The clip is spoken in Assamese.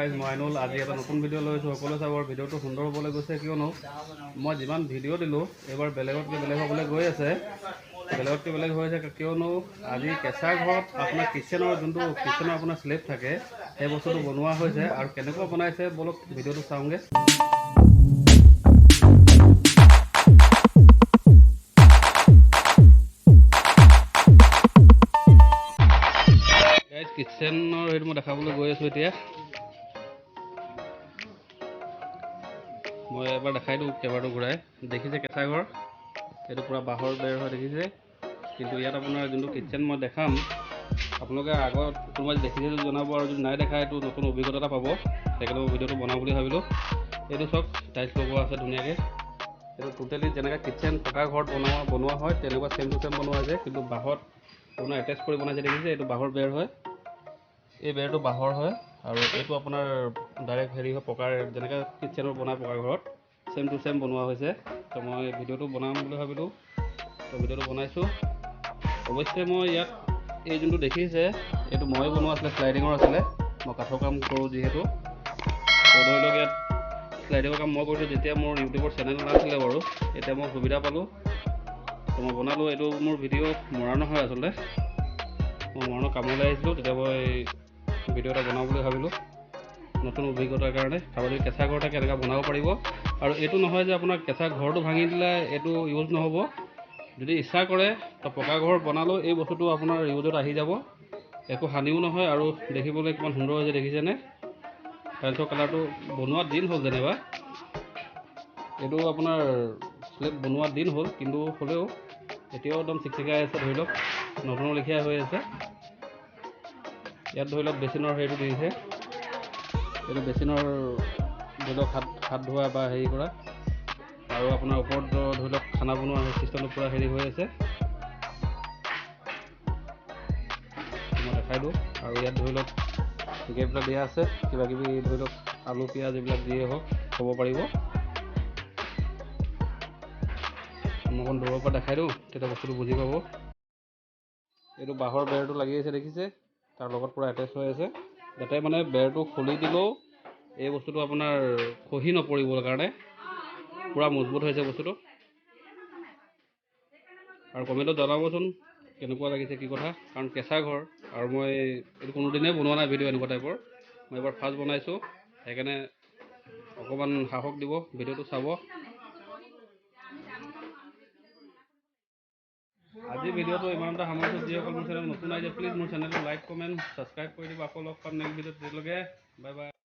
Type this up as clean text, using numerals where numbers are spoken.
গাইজ মই আইনুল আজি এটা নতুন ভিডিঅ' লৈছোঁ। সকলোৱে চাব। ভিডিঅ'টো সুন্দৰ হ'বলৈ গৈছে, কিয়নো মই যিমান ভিডিঅ' দিলোঁ এইবাৰ বেলেগতকৈ বেলেগ হ'বলৈ গৈ আছে। বেলেগতকৈ বেলেগ হৈ আছে কিয়নো আজি কেঁচা ঘৰত আপোনাৰ কিটচেনৰ যোনটো কিটচেনৰ আপোনাৰ স্লেব থাকে সেই বস্তুটো বনোৱা হৈছে। আৰু কেনেকুৱা বনাইছে বলক ভিডিঅ'টো চাওঁগৈ। কিটচেনৰ সেইটো মই দেখাবলৈ গৈ আছোঁ। এতিয়া মই এবাৰ দেখাই দিওঁ কেইবাৰটো ঘূৰাই। দেখিছে কেঁচা ঘৰ, এইটো পূৰা বাঁহৰ বেৰ হয় দেখিছে। কিন্তু ইয়াত আপোনাৰ যোনটো কিটচেন মই দেখাম, আপোনালোকে আগত কোনোবাই দেখিছে যদি জনাব, আৰু যদি নাই দেখা এইটো নতুন অভিজ্ঞতা এটা পাব। সেইকাৰণে মই ভিডিঅ'টো বনাওঁ বুলি ভাবিলোঁ। এইটো চাওক, টাইলছ লগোৱা আছে ধুনীয়াকৈ। এইটো টোটেলি যেনেকৈ কিটচেন পকা ঘৰত বনোৱা হয় তেনেকুৱা চেম টু চেম বনোৱা হৈছে, কিন্তু বাঁহত আপোনাৰ এটেচ কৰি বনাইছে দেখিছে। এইটো বাঁহৰ বেৰ হয়, এই বেৰটো বাঁহৰ হয়। আৰু এইটো আপোনাৰ ডাইৰেক্ট হেৰি হয় পকাৰ, যেনেকৈ কিটচেনৰ বনাই পকা ঘৰত চেম টু চেম বনোৱা হৈছে। তো মই ভিডিঅ'টো বনাম বুলি ভাবিলোঁ, তো ভিডিঅ'টো বনাইছোঁ। অৱশ্যে মই ইয়াত এই যোনটো দেখিছে এইটো ময়ে বনোৱা আছিলে, শ্লাইডিঙৰ আছিলে। মই কাঠৰ কাম কৰোঁ যিহেতু, তো ধৰি লওক ইয়াত শ্লাইডিঙৰ কাম মই কৰিছোঁ। যেতিয়া মোৰ ইউটিউবৰ চেনেল নাছিলে বাৰু, এতিয়া মই সুবিধা পালোঁ, তো মই বনালোঁ। এইটো মোৰ ভিডিঅ' মৰাণৰ হয় আচলতে। মই মৰাণৰ কামলৈ আহিছিলোঁ, তেতিয়া মই ভিডিঅ' এটা বনাওঁ বুলি ভাবিলোঁ নতুন অভিজ্ঞতাৰ কাৰণে। আপুনি কেঁচা ঘৰ এটা কেনেকৈ বনাব পাৰিব। আৰু এইটো নহয় যে আপোনাৰ কেঁচা ঘৰটো ভাঙি দিলে এইটো ইউজ নহ'ব। যদি ইচ্ছা কৰে তো পকা ঘৰ বনালেও এই বস্তুটো আপোনাৰ ইউজত আহি যাব, একো হানিও নহয়। আৰু দেখিবলৈ কিমান সুন্দৰ হৈছে দেখিছেনে। টাইলছৰ কালাৰটো বনোৱা দিন হ'ল যেনিবা, এইটো আপোনাৰ স্লেব বনোৱা দিন হ'ল, কিন্তু হ'লেও এতিয়াও একদম চিকচিকাই আছে। ধৰি লওক নতুনৰ লেখীয়া হৈ আছে। ইয়াত ধৰি লওক বেচিনৰ হেৰিটো দিছে, এইটো বেচিনৰ ধৰি লওক হাত ধোৱা বা হেৰি কৰা। আৰু আপোনাৰ ওপৰত ধৰি লওক খানা বনোৱা চিষ্টেমটো পূৰা হেৰি হৈ আছে, মই দেখাই দিওঁ। আৰু ইয়াত ধৰি লওক গেপবিলাক দিয়া আছে, কিবাকিবি ধৰি লওক আলু পিঁয়াজ এইবিলাক যিয়ে হওক থ'ব পাৰিব। মই অকণ দূৰৰ পৰা দেখাই দিওঁ, তেতিয়া বস্তুটো বুজি পাব। এইটো বাঁহৰ বেৰটো লাগি আছে দেখিছে, তাৰ লগত পূৰা এটেচ হৈ আছে, যাতে মানে বেৰটো খুলি দিলেও এই বস্তুটো আপোনাৰ খহি নপৰিবৰ কাৰণে পূৰা মজবুত হৈছে বস্তুটো। আৰু কমেণ্টত জনাবচোন কেনেকুৱা লাগিছে, কি কথা। কাৰণ কেঁচা ঘৰ, আৰু মই এইটো কোনোদিনেই বনোৱা নাই ভিডিঅ' এনেকুৱা টাইপৰ। মই এবাৰ ফাৰ্ষ্ট বনাইছোঁ, সেইকাৰণে অকণমান সাহস দিব, ভিডিঅ'টো চাব। আজি ভিডিঅ'টো ইমানটা সামৰিছোঁ। যিসকল মোৰ চেনেল নতুন আহিছে প্লিজ মোৰ চেনেলটো লাইক কমেণ্ট ছাবস্ক্ৰাইব কৰি দিব। আকৌ লগ পাম নেক্সট ভিডিঅ'ত। তেতিয়ালৈকে বাই বাই।